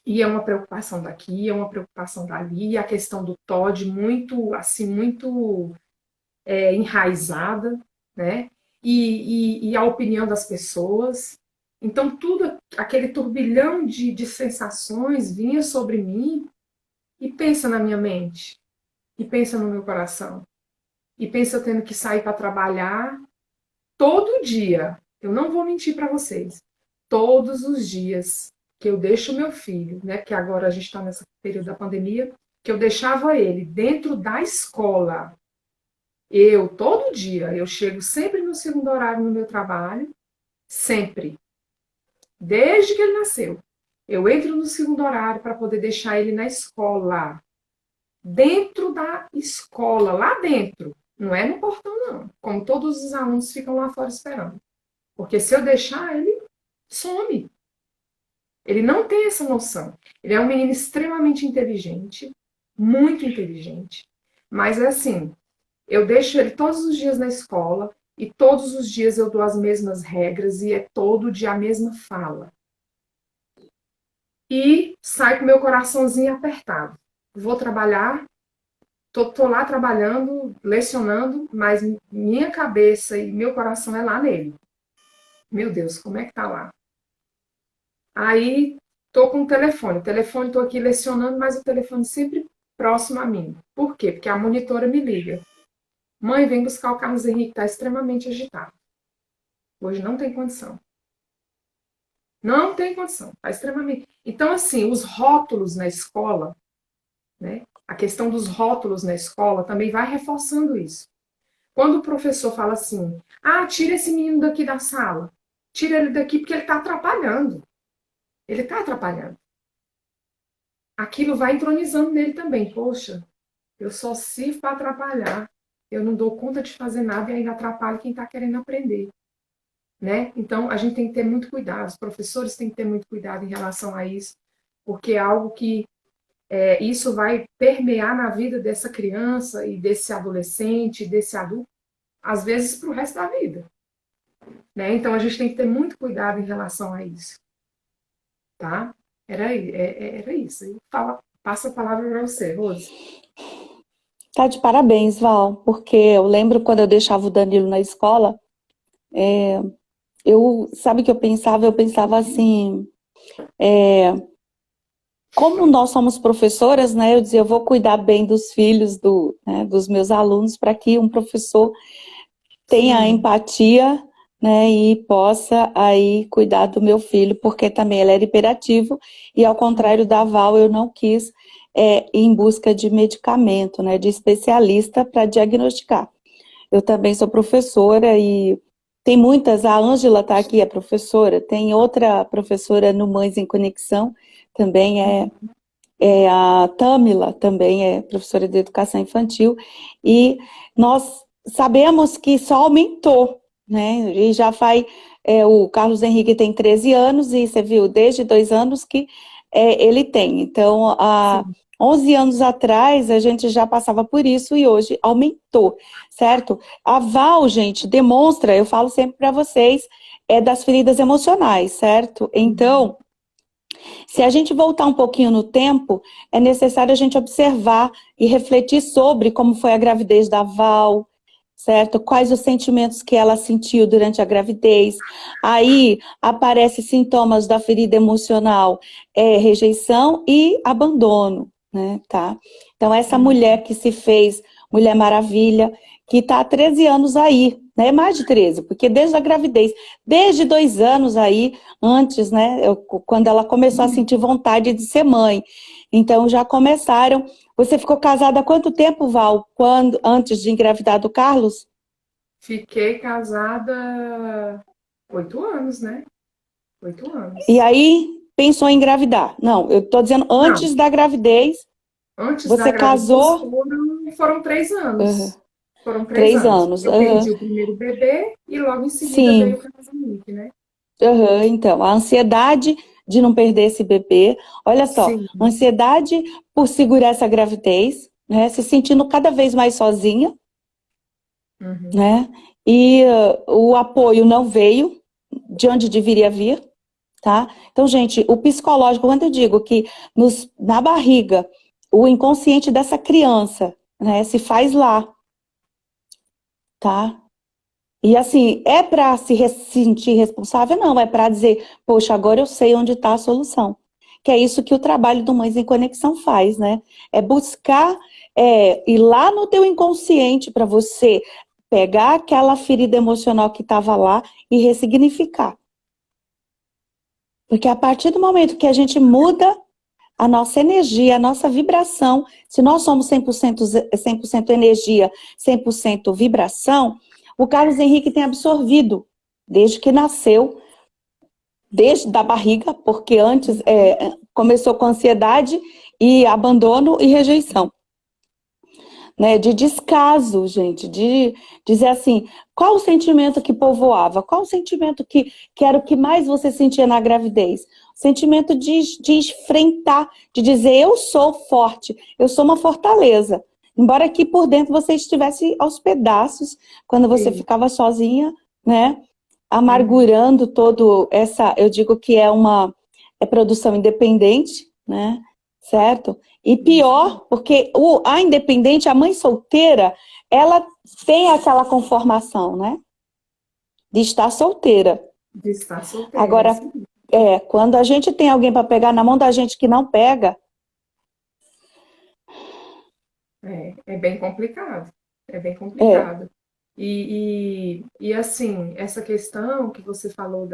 E é uma preocupação daqui, é uma preocupação dali. E a questão do TOD muito, assim, muito enraizada, né? E a opinião das pessoas. Então, tudo aquele turbilhão de sensações vinha sobre mim e pensa na minha mente, e pensa no meu coração, e pensa eu tendo que sair para trabalhar todo dia. Eu não vou mentir para vocês. Todos os dias que eu deixo o meu filho, né? Porque agora a gente está nesse período da pandemia, que eu deixava ele dentro da escola. Todo dia, eu chego sempre no segundo horário no meu trabalho, sempre. Desde que ele nasceu. Eu entro no segundo horário para poder deixar ele na escola. Dentro da escola, lá dentro. Não é no portão, não. Como todos os alunos ficam lá fora esperando. Porque se eu deixar, ele some. Ele não tem essa noção. Ele é um menino extremamente inteligente, muito inteligente. Mas é assim, eu deixo ele todos os dias na escola e todos os dias eu dou as mesmas regras e é todo dia a mesma fala. E sai com meu coraçãozinho apertado. Vou trabalhar, tô lá trabalhando, lecionando, mas minha cabeça e meu coração é lá nele. Meu Deus, como é que tá lá? Aí tô com o telefone tô aqui lecionando, mas o telefone sempre próximo a mim. Por quê? Porque a monitora me liga. Mãe, vem buscar o Carlos Henrique, está extremamente agitado. Hoje não tem condição. Não tem condição, está extremamente. Então, assim, os rótulos na escola, né? A questão dos rótulos na escola também vai reforçando isso. Quando o professor fala assim, tira esse menino daqui da sala, tira ele daqui porque ele está atrapalhando. Ele está atrapalhando. Aquilo vai entronizando nele também. Poxa, eu só sirvo para atrapalhar. Eu não dou conta de fazer nada e ainda atrapalho quem está querendo aprender. Né? Então, a gente tem que ter muito cuidado, os professores têm que ter muito cuidado em relação a isso, porque é algo que isso vai permear na vida dessa criança e desse adolescente, desse adulto, às vezes para o resto da vida. Né? Então, a gente tem que ter muito cuidado em relação a isso. Tá? Era isso. Passa a palavra para você, Rose. Tá de parabéns, Val, porque eu lembro quando eu deixava o Danilo na escola, sabe o que eu pensava? Eu pensava assim, como nós somos professoras, né? Eu dizia, eu vou cuidar bem dos filhos né, dos meus alunos para que um professor tenha Sim, empatia, né, e possa aí cuidar do meu filho, porque também ele era hiperativo e ao contrário da Val, eu não quis ir em busca de medicamento, né, de especialista para diagnosticar. Eu também sou professora e tem muitas, a Ângela está aqui, é professora, tem outra professora no Mães em Conexão, também a Tâmila, também é professora de educação infantil, e nós sabemos que só aumentou, né? E já faz, o Carlos Henrique tem 13 anos, e você viu, desde 2 anos que ele tem. Então, há sim. 11 anos atrás, a gente já passava por isso e hoje aumentou, certo? A Val, gente, demonstra, eu falo sempre para vocês, das feridas emocionais, certo? Então, se a gente voltar um pouquinho no tempo, é necessário a gente observar e refletir sobre como foi a gravidez da Val, certo? Quais os sentimentos que ela sentiu durante a gravidez. Aí aparecem sintomas da ferida emocional, rejeição e abandono, né? Tá? Então, essa mulher que se fez Mulher Maravilha, que está há 13 anos aí, né? Mais de 13, porque desde a gravidez, desde 2 anos aí, antes, né? Quando ela começou a sentir vontade de ser mãe. Então, já começaram. Você ficou casada há quanto tempo, Val? Antes de engravidar do Carlos? Fiquei casada 8 anos, né? Oito E anos. aí pensou em engravidar? Não, eu tô dizendo Não, antes da gravidez. antes da Você gravidez casou? foram 3 anos. Uhum. Foram três 3 anos. anos. Eu Uhum. perdi o primeiro bebê e logo em seguida veio Sim. o casamento, né? Uhum. Então, a ansiedade de não perder esse bebê. Olha só, Sim. ansiedade por segurar essa gravidez, né? Se sentindo cada vez mais sozinha, Uhum. né? E o apoio não veio de onde deveria vir. Tá? Então, gente, o psicológico, quando eu digo que na barriga, o inconsciente dessa criança, né, se faz lá, tá? E assim, é para sentir responsável? Não, é para dizer, poxa, agora eu sei onde está a solução. Que é isso que o trabalho do Mães em Conexão faz, né? É buscar, ir lá no teu inconsciente para você pegar aquela ferida emocional que estava lá e ressignificar. Porque a partir do momento que a gente muda a nossa energia, a nossa vibração, se nós somos 100% energia, 100% vibração, o Carlos Henrique tem absorvido, desde que nasceu, desde da barriga, porque antes começou com ansiedade e abandono e rejeição. Né, de descaso, gente, de dizer assim, qual o sentimento que povoava? Qual o sentimento que era o que mais você sentia na gravidez? O sentimento de enfrentar, de dizer, eu sou forte, eu sou uma fortaleza. Embora aqui por dentro você estivesse aos pedaços, quando você Sim. ficava sozinha, né, Uhum. amargurando todo essa, eu digo que é produção independente, né, certo? E Isso pior, porque a independente, a mãe solteira, ela tem aquela conformação, né? De estar solteira. de estar solteira, Agora, isso quando a gente tem alguém para pegar na mão da gente que não pega, é bem complicado. É bem é, complicado. E assim, essa questão que você falou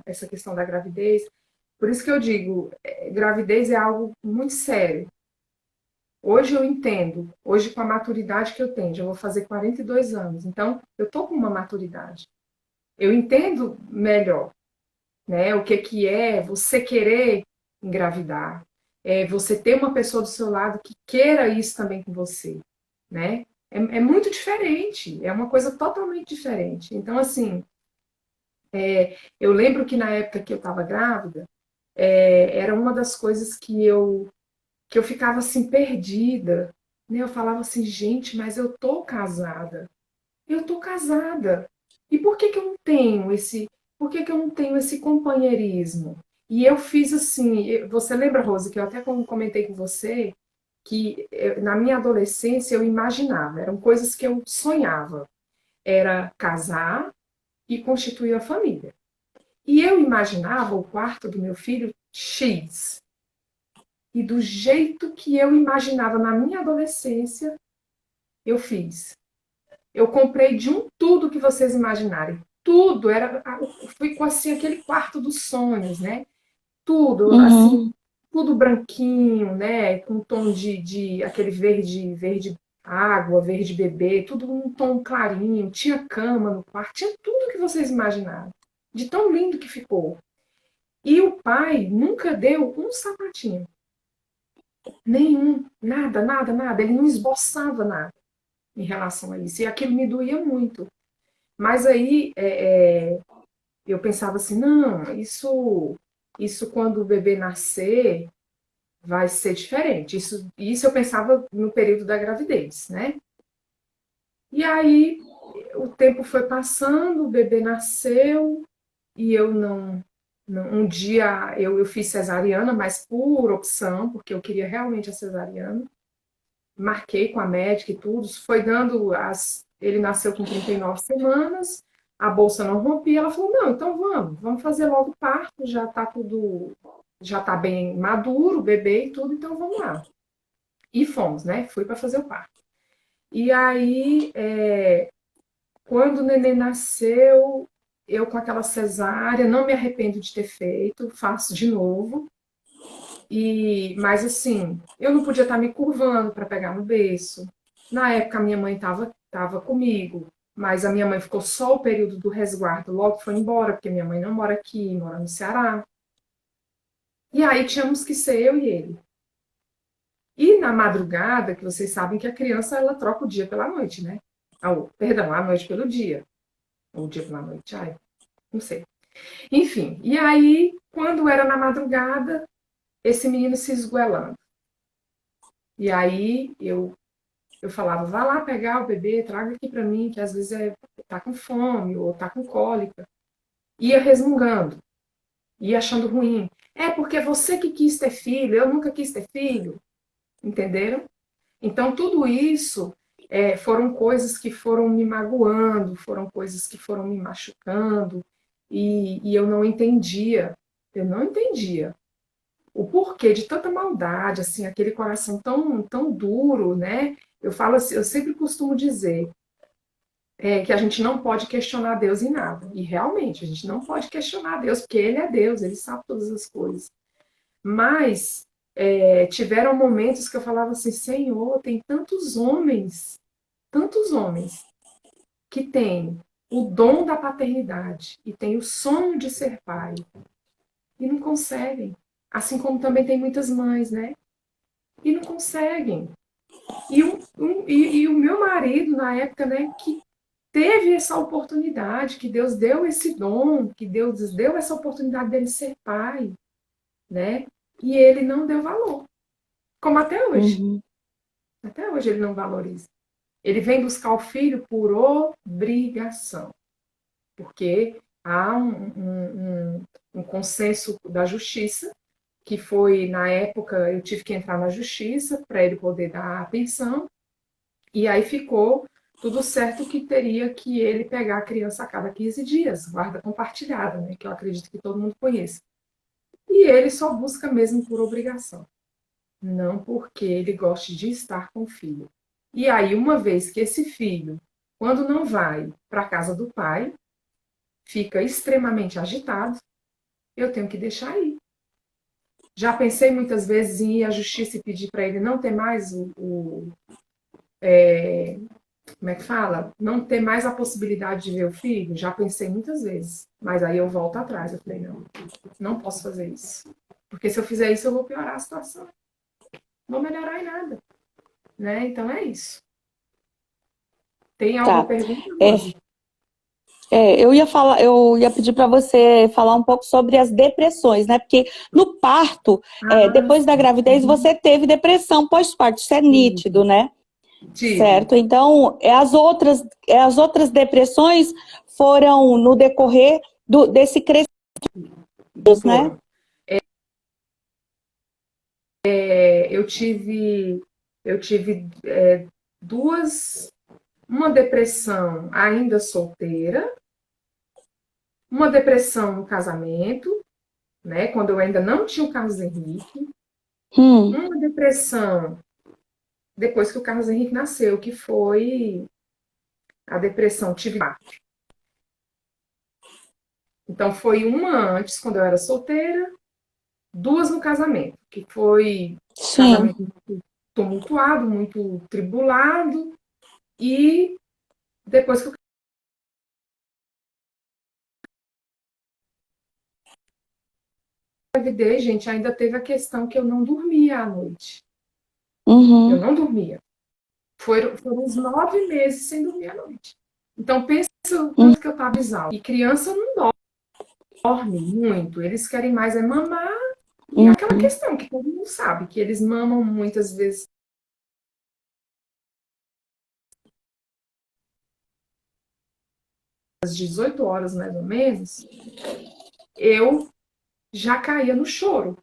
essa questão da gravidez, por isso que eu digo, gravidez é algo muito sério. Hoje eu entendo, hoje com a maturidade que eu tenho, já vou fazer 42 anos, então eu tô com uma maturidade. Eu entendo melhor, né, o que é você querer engravidar, você ter uma pessoa do seu lado que queira isso também com você, né? É muito diferente, é uma coisa totalmente diferente. Então, assim, eu lembro que na época que eu estava grávida, era uma das coisas que eu ficava assim perdida, né? Eu falava assim, gente, mas eu tô casada. E por que que eu não tenho esse companheirismo? E eu fiz assim, você lembra, Rose, que eu até comentei com você, que na minha adolescência eu imaginava, eram coisas que eu sonhava, era casar e constituir a família. E eu imaginava o quarto do meu filho X. E do jeito que eu imaginava na minha adolescência, eu fiz. Eu comprei de um tudo que vocês imaginarem. Tudo era, ficou assim aquele quarto dos sonhos, né? Tudo, assim, Uhum. tudo branquinho, né? Com um tom de aquele verde água, verde bebê, tudo um tom clarinho. Tinha cama no quarto, tinha tudo que vocês imaginaram. De tão lindo que ficou. E o pai nunca deu um sapatinho. Nenhum, nada, nada, nada. Ele não esboçava nada em relação a isso. E aquilo me doía muito. Mas aí eu pensava assim, não, isso quando o bebê nascer vai ser diferente. Isso eu pensava no período da gravidez, né? E aí o tempo foi passando, o bebê nasceu e eu um dia eu fiz cesariana, mas por opção, porque eu queria realmente a cesariana. Marquei com a médica e tudo, foi dando ele nasceu com 39 semanas, a bolsa não rompia, ela falou, não, então vamos fazer logo o parto, já está tudo, já está bem maduro, o bebê e tudo, então vamos lá. E fomos, né? Fui para fazer o parto. E aí, quando o neném nasceu, eu com aquela cesárea, não me arrependo de ter feito, faço de novo. Mas assim, eu não podia estar me curvando para pegar no berço. Na época, a minha mãe estava comigo, mas a minha mãe ficou só o período do resguardo, logo foi embora, porque minha mãe não mora aqui, mora no Ceará. E aí tínhamos que ser eu e ele. E na madrugada, que vocês sabem que a criança ela troca o dia pela noite, né? Perdão, a noite pelo dia. Ou o dia pela noite, ai, não sei. Enfim, e aí, quando era na madrugada, esse menino se esgoelando. E aí eu falava, vá lá pegar o bebê, traga aqui para mim, que às vezes tá com fome ou tá com cólica. Ia resmungando, ia achando ruim. É porque você que quis ter filho, eu nunca quis ter filho. Entenderam? Então, tudo isso foram coisas que foram me magoando, foram coisas que foram me machucando, e eu não entendia. Eu não entendia o porquê de tanta maldade, assim, aquele coração tão, tão duro, né? Eu falo assim, eu sempre costumo dizer que a gente não pode questionar Deus em nada. E realmente, a gente não pode questionar Deus, porque Ele é Deus, Ele sabe todas as coisas. Mas tiveram momentos que eu falava assim, Senhor, tem tantos homens, que têm o dom da paternidade e têm o sonho de ser pai e não conseguem. Assim como também tem muitas mães, né? E não conseguem. E o meu marido, na época, né, que teve essa oportunidade, que Deus deu esse dom, que Deus deu essa oportunidade dele ser pai, né? E ele não deu valor. Como até hoje. Uhum. Até hoje ele não valoriza. Ele vem buscar o filho por obrigação. Porque há um consenso da justiça, que foi, na época, eu tive que entrar na justiça para ele poder dar a pensão, e aí ficou tudo certo que teria que ele pegar a criança a cada 15 dias, guarda compartilhada, né, que eu acredito que todo mundo conheça. E ele só busca mesmo por obrigação, não porque ele goste de estar com o filho. E aí, uma vez que esse filho, quando não vai para a casa do pai, fica extremamente agitado, eu tenho que deixar ir. Já pensei muitas vezes em ir à justiça e pedir para ele não ter mais como é que fala? Não ter mais a possibilidade de ver o filho. Já pensei muitas vezes. Mas aí eu volto atrás. Eu falei, não posso fazer isso. Porque se eu fizer isso, eu vou piorar a situação. Não vou melhorar em nada. Né? Então é isso. Tem alguma Tá. pergunta, É, Rose? eu ia pedir para você falar um pouco sobre as depressões, né? Porque no parto, Ah, depois da gravidez, uhum. você teve depressão pós-parto, isso é nítido, né? Tive. Certo? Então, as outras depressões foram no decorrer desse crescimento, né? Foram. eu tive uma depressão ainda solteira, uma depressão no casamento, né, quando eu ainda não tinha o Carlos Henrique, uma depressão depois que o Carlos Henrique nasceu, que foi a depressão tive quatro. Então foi uma antes, quando eu era solteira, duas no casamento, que foi Sim. casamento muito tumultuado, muito tribulado, e depois que eu engravidei, gente, ainda teve a questão que eu não dormia à noite. Eu não dormia. Foram uns 9 meses sem dormir à noite. Então pensa o quanto que eu estava exausta. E criança não dorme muito, eles querem mais é mamar, e aquela questão que todo mundo sabe, que eles mamam muitas vezes às 18 horas mais ou menos, eu já caía no choro,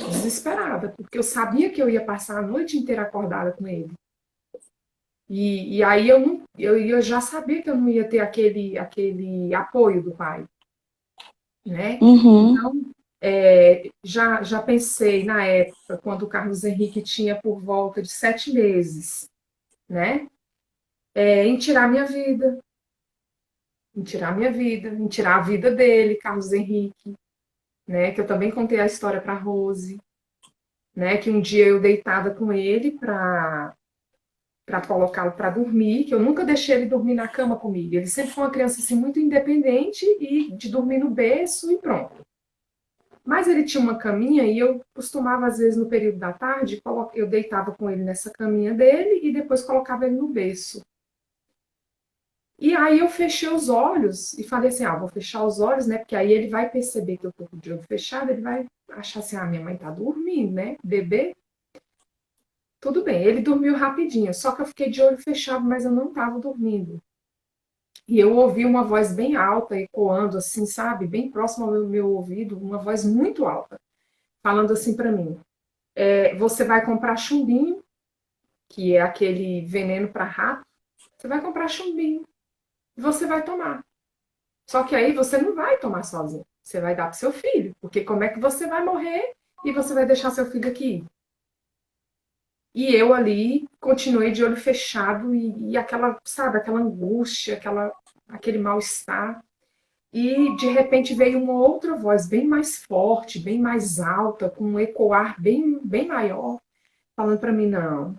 desesperada, porque eu sabia que eu ia passar a noite inteira acordada com ele. E aí eu já sabia que eu não ia ter aquele apoio do pai, né? Então, já pensei na época, quando o Carlos Henrique tinha por volta de 7 meses, né? Em tirar minha vida, em tirar a vida dele, Carlos Henrique, né? Que eu também contei a história para Rose, né? Que um dia eu deitada com ele para colocá-lo para dormir, que eu nunca deixei ele dormir na cama comigo. Ele sempre foi uma criança assim muito independente e de dormir no berço e pronto. Mas ele tinha uma caminha e eu costumava, às vezes, no período da tarde, eu deitava com ele nessa caminha dele e depois colocava ele no berço. E aí eu fechei os olhos e falei assim, vou fechar os olhos, né? Porque aí ele vai perceber que eu tô com o olho fechado, ele vai achar assim, minha mãe tá dormindo, né? Bebê. Tudo bem, ele dormiu rapidinho, só que eu fiquei de olho fechado, mas eu não estava dormindo. E eu ouvi uma voz bem alta, ecoando assim, sabe? Bem próximo ao meu ouvido, uma voz muito alta, falando assim para mim, você vai comprar chumbinho, que é aquele veneno para rato, você vai comprar chumbinho, e você vai tomar. Só que aí você não vai tomar sozinho, você vai dar para seu filho, porque como é que você vai morrer e você vai deixar seu filho aqui? E eu ali continuei de olho fechado e aquela, sabe, aquela angústia, aquele mal-estar. E de repente veio uma outra voz bem mais forte, bem mais alta, com um ecoar bem, bem maior, falando para mim, não,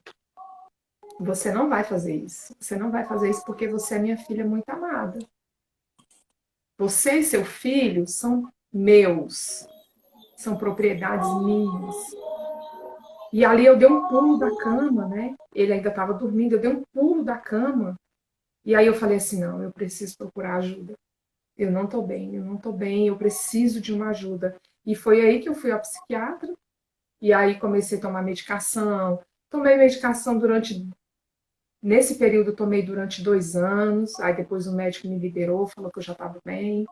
você não vai fazer isso. Você não vai fazer isso porque você é minha filha muito amada. Você e seu filho são meus, são propriedades minhas. E ali eu dei um pulo da cama, né? Ele ainda estava dormindo, eu dei um pulo da cama. E aí eu falei assim, não, eu preciso procurar ajuda. Eu não estou bem, eu preciso de uma ajuda. E foi aí que eu fui ao psiquiatra. E aí comecei a tomar medicação. Tomei medicação nesse período tomei durante 2 anos. Aí depois o médico me liberou, falou que eu já estava bem.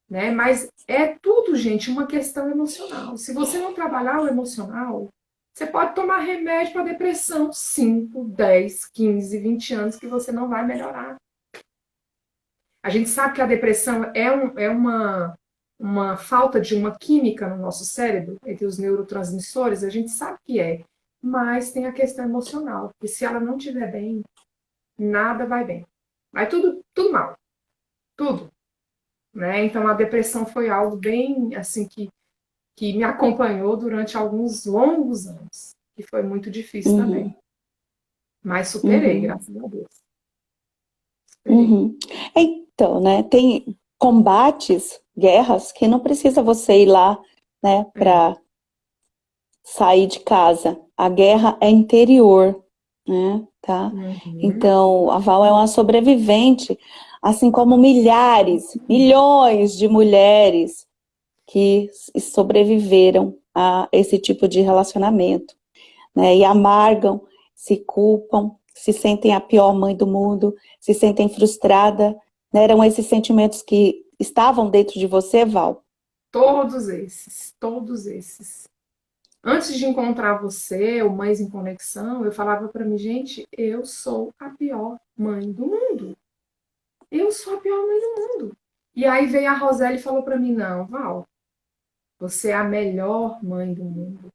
Né? Mas é tudo, gente, uma questão emocional. Se você não trabalhar o emocional, você pode tomar remédio para depressão 5, 10, 15, 20 anos que você não vai melhorar. A gente sabe que a depressão é uma falta de uma química no nosso cérebro, entre os neurotransmissores, a gente sabe que é. Mas tem a questão emocional, porque se ela não estiver bem, nada vai bem. Vai tudo mal. Tudo. Né? Então a depressão foi algo bem assim que me acompanhou durante alguns longos anos, que foi muito difícil também. Mas superei, graças a Deus. Então, né, tem combates, guerras, que não precisa você ir lá, né, para sair de casa. A guerra é interior, né, tá? Então, a Val é uma sobrevivente, assim como milhões de mulheres que sobreviveram a esse tipo de relacionamento, né, e amargam, se culpam, se sentem a pior mãe do mundo, se sentem frustrada, né? Eram esses sentimentos que estavam dentro de você, Val? Todos esses. Antes de encontrar você, o Mães em Conexão, eu falava para mim, gente, eu sou a pior mãe do mundo. Eu sou a pior mãe do mundo. E aí veio a Roseli e falou para mim, não, Val, você é a melhor mãe do mundo.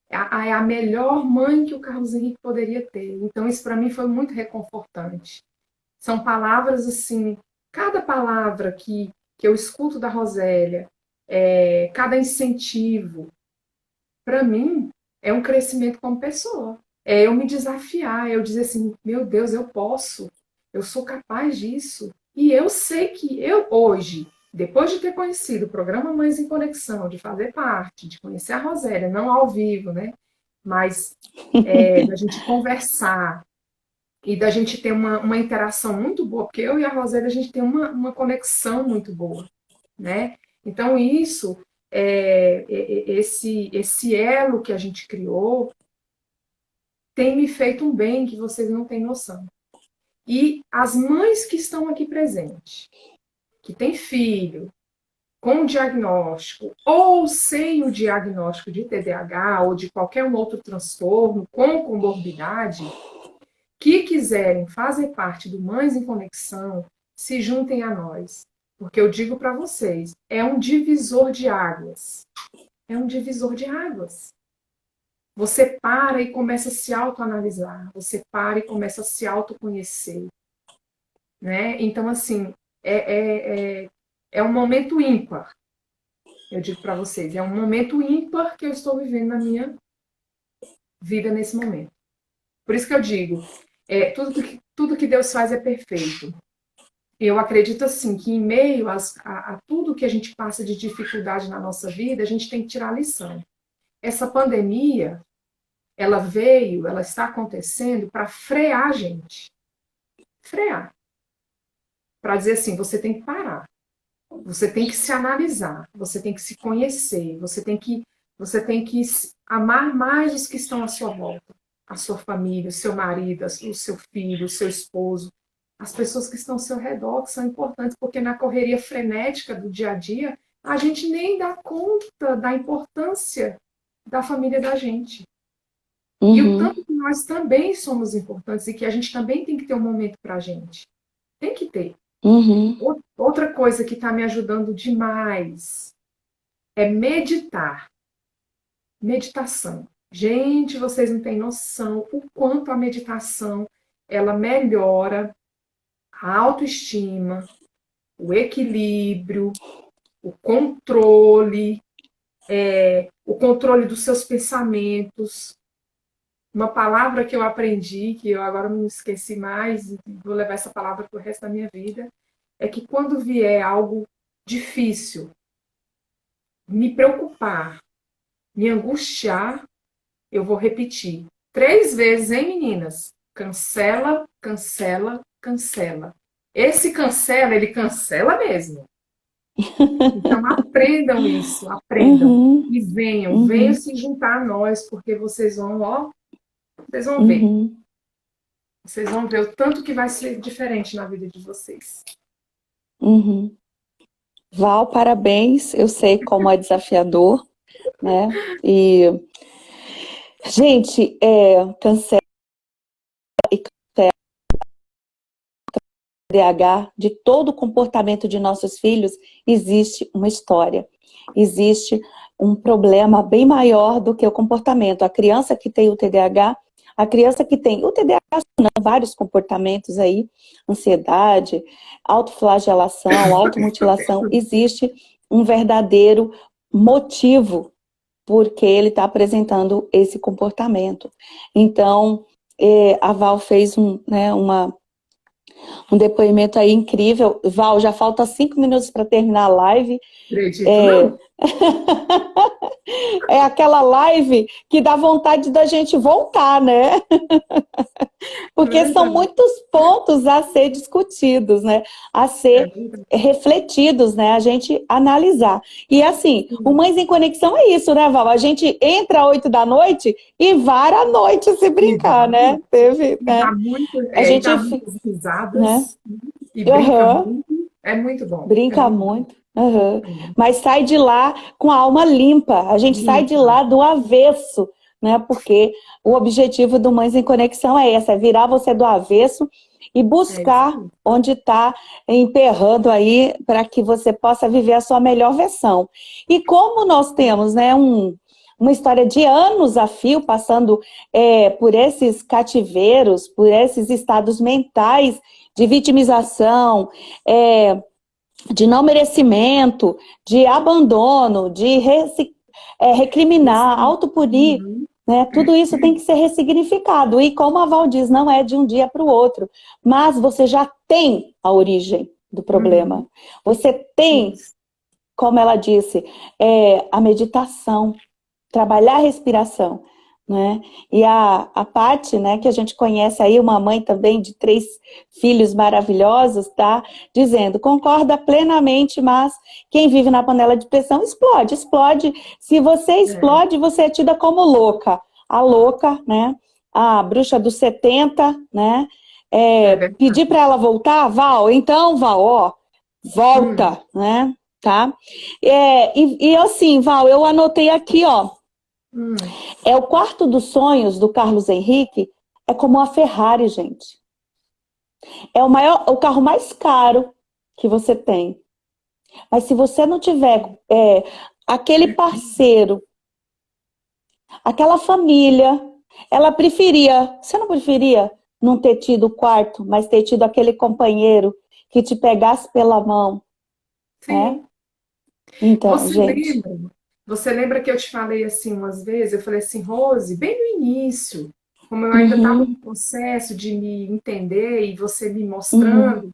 É a melhor mãe que o Carlos Henrique poderia ter. Então isso para mim foi muito reconfortante. São palavras assim, cada palavra que eu escuto da Rosélia, cada incentivo, para mim, é um crescimento como pessoa. É eu me desafiar, eu dizer assim, meu Deus, eu posso, eu sou capaz disso. E eu sei que eu hoje, depois de ter conhecido o programa Mães em Conexão, de fazer parte, de conhecer a Rosélia, não ao vivo, né? Mas da gente conversar e da gente ter uma interação muito boa, porque eu e a Rosélia, a gente tem uma conexão muito boa, né? Então, isso esse elo que a gente criou tem me feito um bem que vocês não têm noção. E as mães que estão aqui presentes, que têm filho com diagnóstico ou sem o diagnóstico de TDAH ou de qualquer um outro transtorno com comorbidade, que quiserem fazer parte do Mães em Conexão, se juntem a nós. Porque eu digo para vocês, é um divisor de águas. É um divisor de águas. Você para e começa a se autoanalisar. Você para e começa a se autoconhecer. Né? Então, assim, é um momento ímpar. Eu digo para vocês, é um momento ímpar que eu estou vivendo na minha vida nesse momento. Por isso que eu digo, tudo que Deus faz é perfeito. Eu acredito assim que em meio a tudo que a gente passa de dificuldade na nossa vida, a gente tem que tirar a lição. Essa pandemia, ela está acontecendo para frear a gente. Frear. Para dizer assim, você tem que parar. Você tem que se analisar, você tem que se conhecer, você tem que amar mais os que estão à sua volta. A sua família, o seu marido, o seu filho, o seu esposo, as pessoas que estão ao seu redor, que são importantes, porque na correria frenética do dia a dia, a gente nem dá conta da importância da família da gente. E o tanto que nós também somos importantes e que a gente também tem que ter um momento para a gente. Tem que ter. Outra coisa que está me ajudando demais é meditar. Meditação. Gente, vocês não têm noção o quanto a meditação ela melhora a autoestima, o equilíbrio, o controle dos seus pensamentos. Uma palavra que eu aprendi, que eu agora não esqueci mais, e vou levar essa palavra para o resto da minha vida, é que quando vier algo difícil, me preocupar, me angustiar, eu vou repetir 3 vezes, hein, meninas? Cancela, cancela, cancela. Esse cancela, ele cancela mesmo. Então aprendam isso, aprendam. E venham se juntar a nós, porque vocês vão ver. Vocês vão ver o tanto que vai ser diferente na vida de vocês. Val, parabéns. Eu sei como é desafiador, né? E, gente, cancela e TDAH, de todo o comportamento de nossos filhos, existe uma história. Existe um problema bem maior do que o comportamento. A criança que tem o TDAH, a criança que tem o TDAH, vários comportamentos aí, ansiedade, autoflagelação, automutilação, existe um verdadeiro motivo porque ele está apresentando esse comportamento. Então, a Val fez um depoimento aí incrível. Val, já falta 5 minutos para terminar a live. Acredito, não? É aquela live que dá vontade da gente voltar, né? Porque são muitos pontos a ser discutidos, né? A ser refletidos, né? A gente analisar. E assim, o Mães em Conexão é isso, né, Val? A gente entra às 8 da noite e vara à noite se brincar, né? Teve, né? A gente dá muitas risadas, né? E brinca muito. É muito bom. Brinca muito. Aham. Mas sai de lá com a alma limpa. A gente sai de lá do avesso, né? Porque o objetivo do Mães em Conexão é esse, é virar você do avesso e buscar onde está emperrando aí para que você possa viver a sua melhor versão. E como nós temos, né, uma história de anos a fio, passando por esses cativeiros, por esses estados mentais de vitimização, de não merecimento, de abandono, de recriminar, autopunir, né? Tudo isso tem que ser ressignificado. E como a Val diz, não é de um dia para o outro, mas você já tem a origem do problema. Você tem, como ela disse, a meditação, trabalhar a respiração, né? E a Paty, né, que a gente conhece aí, uma mãe também de 3 filhos maravilhosos, tá? Dizendo, concorda plenamente, mas quem vive na panela de pressão explode, explode. Se você explode, você é tida como louca. A louca, né? A bruxa dos 70, né? Pedir para ela voltar, Val, então, Val, ó, volta, né? Tá? E assim, Val, eu anotei aqui, ó. O quarto dos sonhos do Carlos Henrique é como uma Ferrari, gente. É o carro mais caro que você tem. Mas se você não tiver aquele parceiro, aquela família, ela preferia, você não preferia não ter tido o quarto, mas ter tido aquele companheiro que te pegasse pela mão? Sim. Então, gente. Você lembra que eu te falei assim umas vezes? Eu falei assim, Rose, bem no início, como eu ainda estava no processo de me entender e você me mostrando,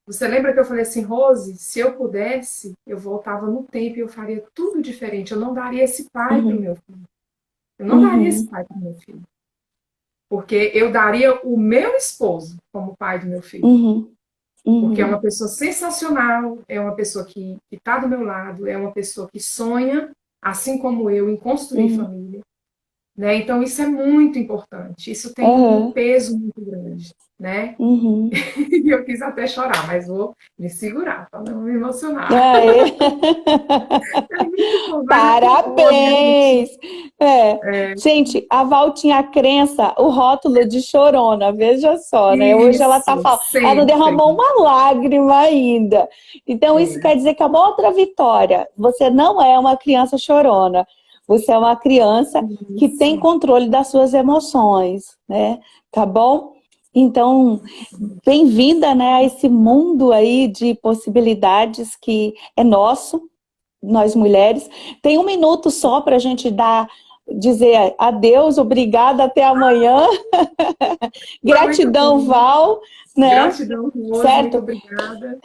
você lembra que eu falei assim, Rose, se eu pudesse, eu voltava no tempo e eu faria tudo diferente. Eu não daria esse pai para o meu filho. Eu não daria esse pai para o meu filho. Porque eu daria o meu esposo como pai do meu filho. Porque é uma pessoa sensacional, é uma pessoa que está do meu lado, é uma pessoa que sonha, assim como eu, em construir família. Né? Então, isso é muito importante. Isso tem um peso muito grande. Né? E eu quis até chorar, mas vou me segurar para não me emocionar. Parabéns! Gente, a Val tinha a crença, o rótulo de chorona, veja só, né? Hoje ela tá falando, ela não derramou uma lágrima ainda. Então, isso quer dizer que é uma outra vitória. Você não é uma criança chorona. Você é uma criança que tem controle das suas emoções, né? Tá bom? Então, bem-vinda, né, a esse mundo aí de possibilidades que é nosso, nós mulheres. Tem 1 minuto só para a gente dizer adeus, obrigada, até amanhã. Gratidão, Val. Né? Gratidão, Rose, muito obrigada.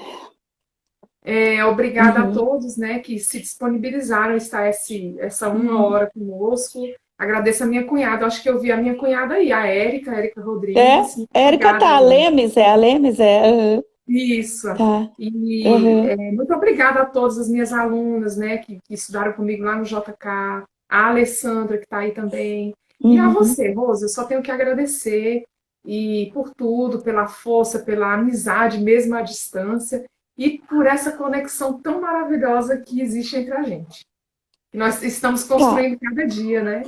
Obrigada a todos, né, que se disponibilizaram a estar essa 1 hora conosco. Agradeço a minha cunhada, acho que eu vi a minha cunhada aí, a Érica Rodrigues. Érica tá, a Lemes, Isso. Tá. E muito obrigada a todas as minhas alunas, né, que estudaram comigo lá no JK, a Alessandra, que está aí também. E a você, Rose, eu só tenho que agradecer e por tudo, pela força, pela amizade, mesmo à distância, e por essa conexão tão maravilhosa que existe entre a gente. Que nós estamos construindo cada dia, né?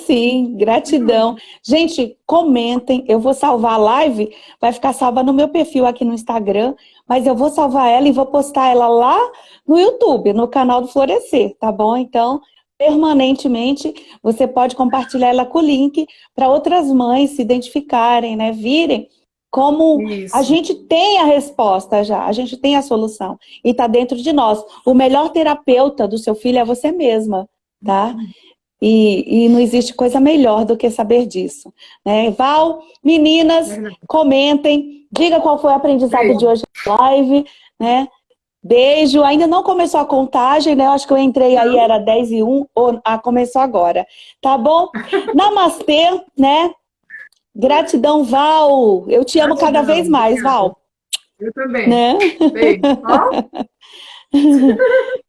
Sim, gratidão. Gente, comentem, eu vou salvar a live, vai ficar salva no meu perfil aqui no Instagram, mas eu vou salvar ela e vou postar ela lá no YouTube, no canal do Florescer, tá bom? Então, permanentemente, você pode compartilhar ela com o link para outras mães se identificarem, né? Virem como a gente tem a resposta já, a gente tem a solução e está dentro de nós. O melhor terapeuta do seu filho é você mesma, tá? E não existe coisa melhor do que saber disso. Né? Val, meninas, comentem, diga qual foi o aprendizado de hoje na live, né? Beijo, ainda não começou a contagem, né? Eu acho que eu entrei aí, era 10:01, começou agora. Tá bom? Namastê, né? Gratidão, Val. Eu te amo cada vez mais, Val. Eu também. Né? Beijo.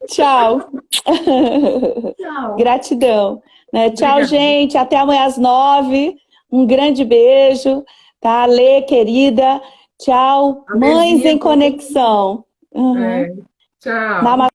Tchau. Tchau. Gratidão. Né? Tchau, gente. Até amanhã às 9. Um grande beijo. Tá, Lê, querida. Tchau. Mães em Conexão. Tchau. Namastê.